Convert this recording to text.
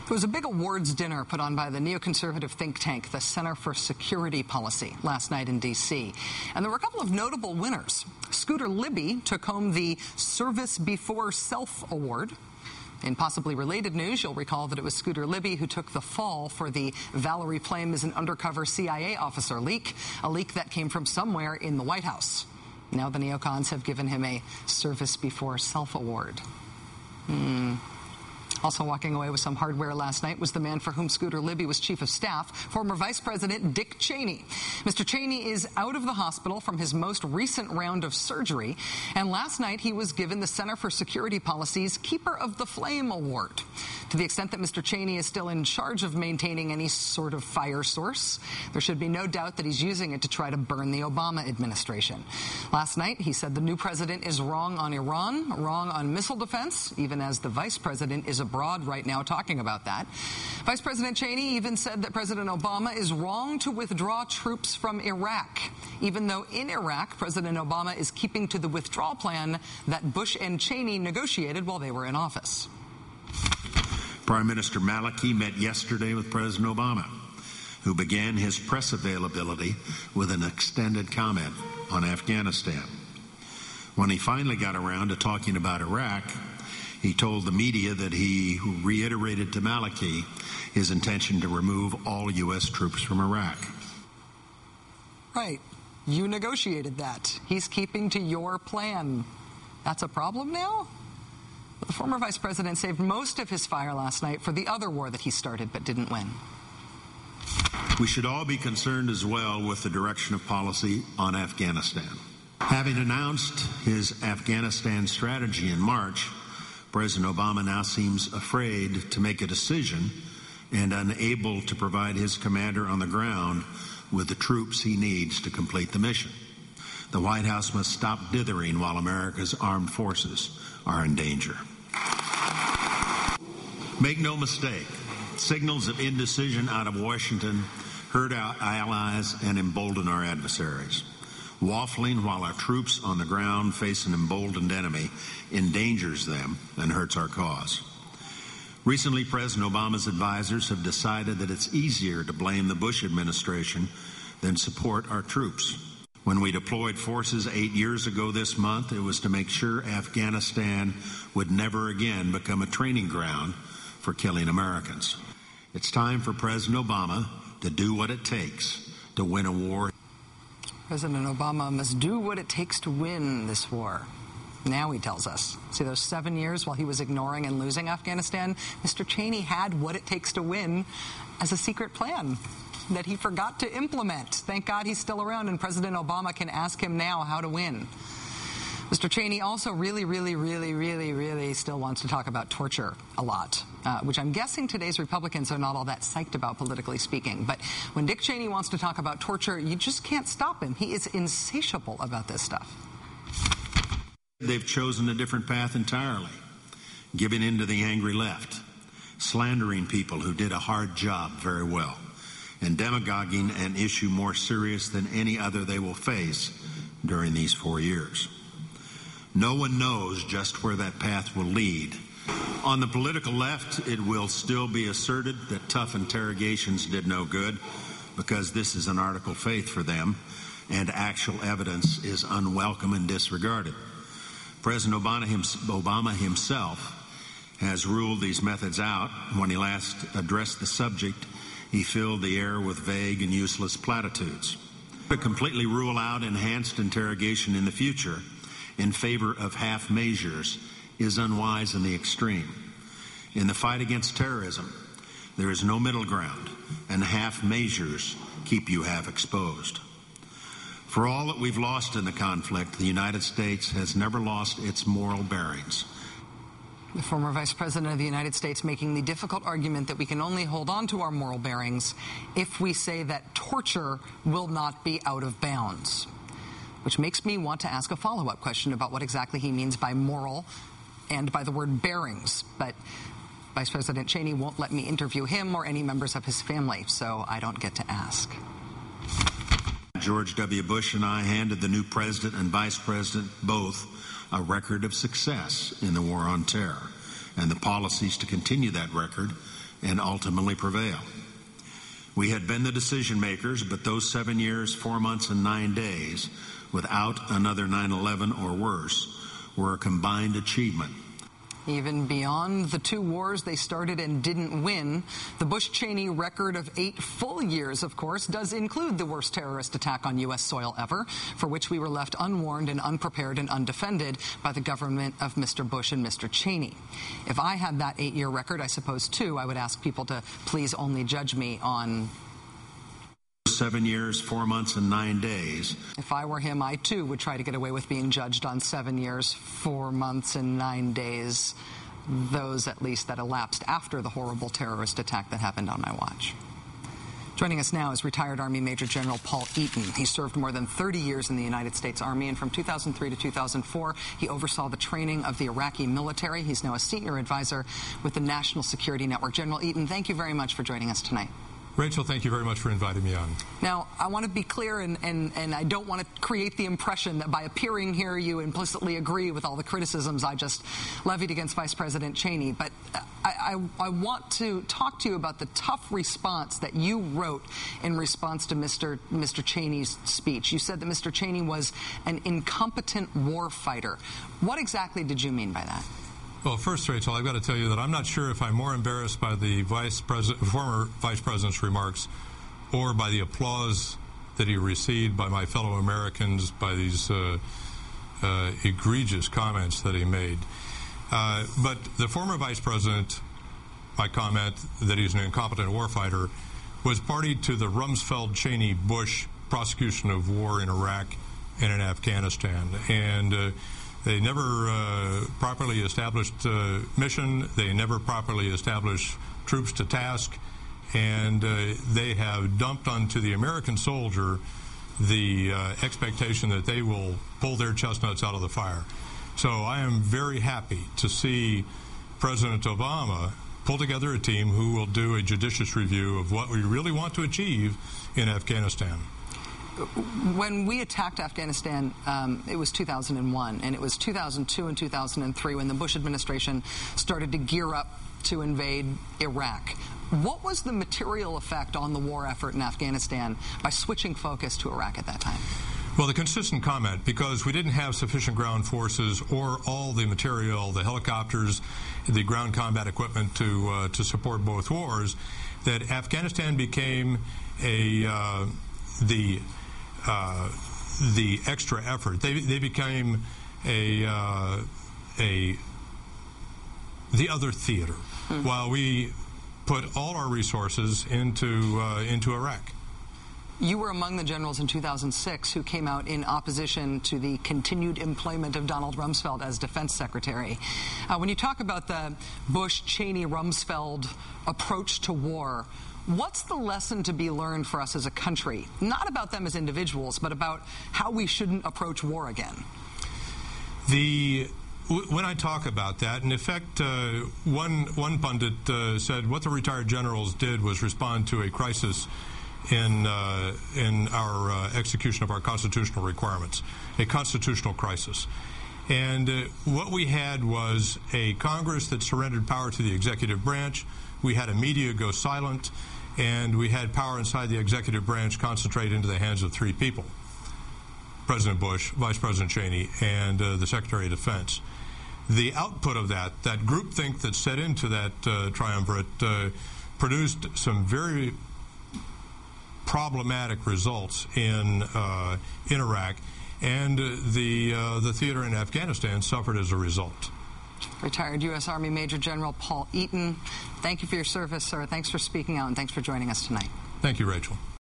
There was a big awards dinner put on by the neoconservative think tank, the Center for Security Policy, last night in D.C. And there were a couple of notable winners. Scooter Libby took home the Service Before Self Award. In possibly related news, you'll recall that it was Scooter Libby who took the fall for the Valerie Plame is an undercover CIA officer leak, a leak that came from somewhere in the White House. Now the neocons have given him a Service Before Self Award. Also walking away with some hardware last night was the man for whom Scooter Libby was chief of staff, former Vice President Dick Cheney. Mr. Cheney is out of the hospital from his most recent round of surgery, and last night he was given the Center for Security Policy's Keeper of the Flame Award. To the extent that Mr. Cheney is still in charge of maintaining any sort of fire source, there should be no doubt that he's using it to try to burn the Obama administration. Last night he said the new president is wrong on Iran, wrong on missile defense, even as the vice president is abroad right now talking about that. Vice President Cheney even said that President Obama is wrong to withdraw troops from Iraq, even though in Iraq, President Obama is keeping to the withdrawal plan that Bush and Cheney negotiated while they were in office. Prime Minister Maliki met yesterday with President Obama, who began his press availability with an extended comment on Afghanistan. When he finally got around to talking about Iraq, he told the media that he reiterated to Maliki his intention to remove all U.S. troops from Iraq. Right. You negotiated that. He's keeping to your plan. That's a problem now? The former vice president saved most of his fire last night for the other war that he started but didn't win. We should all be concerned as well with the direction of policy on Afghanistan. Having announced his Afghanistan strategy in March, President Obama now seems afraid to make a decision and unable to provide his commander on the ground with the troops he needs to complete the mission. The White House must stop dithering while America's armed forces are in danger. Make no mistake, signals of indecision out of Washington hurt our allies and embolden our adversaries. Waffling while our troops on the ground face an emboldened enemy endangers them and hurts our cause. Recently, President Obama's advisors have decided that it's easier to blame the Bush administration than support our troops. When we deployed forces 8 years ago this month, it was to make sure Afghanistan would never again become a training ground for killing Americans. It's time for President Obama to do what it takes to win a war. President Obama must do what it takes to win this war. Now he tells us. See, those 7 years while he was ignoring and losing Afghanistan, Mr. Cheney had what it takes to win as a secret plan that he forgot to implement. Thank God he's still around and President Obama can ask him now how to win. Mr. Cheney also really still wants to talk about torture a lot, which I'm guessing today's Republicans are not all that psyched about, politically speaking. But when Dick Cheney wants to talk about torture, you just can't stop him. He is insatiable about this stuff. They've chosen a different path entirely, giving in to the angry left, slandering people who did a hard job very well, and demagoguing an issue more serious than any other they will face during these 4 years. No one knows just where that path will lead. On the political left, it will still be asserted that tough interrogations did no good because this is an article of faith for them and actual evidence is unwelcome and disregarded. President Obama himself has ruled these methods out. When he last addressed the subject, he filled the air with vague and useless platitudes. To completely rule out enhanced interrogation in the future in favor of half measures is unwise in the extreme. In the fight against terrorism, there is no middle ground, and half measures keep you half exposed. For all that we've lost in the conflict, the United States has never lost its moral bearings. The former Vice President of the United States making the difficult argument that we can only hold on to our moral bearings if we say that torture will not be out of bounds. Which makes me want to ask a follow-up question about what exactly he means by moral and by the word bearings. But Vice President Cheney won't let me interview him or any members of his family, so I don't get to ask. George W. Bush and I handed the new president and vice president both a record of success in the war on terror and the policies to continue that record and ultimately prevail. We had been the decision makers, but those 7 years, 4 months, and 9 days without another 9/11 or worse were a combined achievement. Even beyond the 2 wars they started and didn't win, the Bush-Cheney record of 8 full years, of course, does include the worst terrorist attack on U.S. soil ever, for which we were left unwarned and unprepared and undefended by the government of Mr. Bush and Mr. Cheney. If I had that 8-year record, I suppose, too, I would ask people to please only judge me on 7 years, 4 months, and 9 days. If I were him, I, too, would try to get away with being judged on 7 years, 4 months, and 9 days, those, at least, that elapsed after the horrible terrorist attack that happened on my watch. Joining us now is retired Army Major General Paul Eaton. He served more than 30 years in the United States Army, and from 2003 to 2004, he oversaw the training of the Iraqi military. He's now a senior advisor with the National Security Network. General Eaton, thank you very much for joining us tonight. Rachel, thank you very much for inviting me on. Now, I want to be clear, and I don't want to create the impression that by appearing here you implicitly agree with all the criticisms I just levied against Vice President Cheney. But I want to talk to you about the tough response that you wrote in response to Mr. Cheney's speech. You said that Mr. Cheney was an incompetent war fighter. What exactly did you mean by that? Well, first, Rachel, I've got to tell you that I'm not sure if I'm more embarrassed by the former Vice President's remarks or by the applause that he received by my fellow Americans by these egregious comments that he made. But the former Vice President, my comment that he's an incompetent warfighter, was party to the Rumsfeld-Cheney-Bush prosecution of war in Iraq and in Afghanistan. And they never properly established mission. They never properly established troops to task. And they have dumped onto the American soldier the expectation that they will pull their chestnuts out of the fire. So I am very happy to see President Obama pull together a team who will do a judicious review of what we really want to achieve in Afghanistan. When we attacked Afghanistan, it was 2001, and it was 2002 and 2003 when the Bush administration started to gear up to invade Iraq. What was the material effect on the war effort in Afghanistan by switching focus to Iraq at that time? Well, the consistent comment, because we didn't have sufficient ground forces or all the material, the helicopters, the ground combat equipment to support both wars, that Afghanistan became the extra effort. They became the other theater, while we put all our resources into Iraq. You were among the generals in 2006 who came out in opposition to the continued employment of Donald Rumsfeld as defense secretary. When you talk about the Bush-Cheney-Rumsfeld approach to war, what's the lesson to be learned for us as a country? Not about them as individuals, but about how we shouldn't approach war again. When I talk about that, in effect, one pundit said what the retired generals did was respond to a crisis in our execution of our constitutional requirements, a constitutional crisis. And what we had was a Congress that surrendered power to the executive branch. We had a media go silent, and we had power inside the executive branch concentrate into the hands of 3 people: President Bush, Vice President Cheney, and the Secretary of Defense. The output of that groupthink that set into that triumvirate produced some very problematic results in Iraq, and the theater in Afghanistan suffered as a result. Retired U.S. Army Major General Paul Eaton, thank you for your service, sir. Thanks for speaking out, and thanks for joining us tonight. Thank you, Rachel.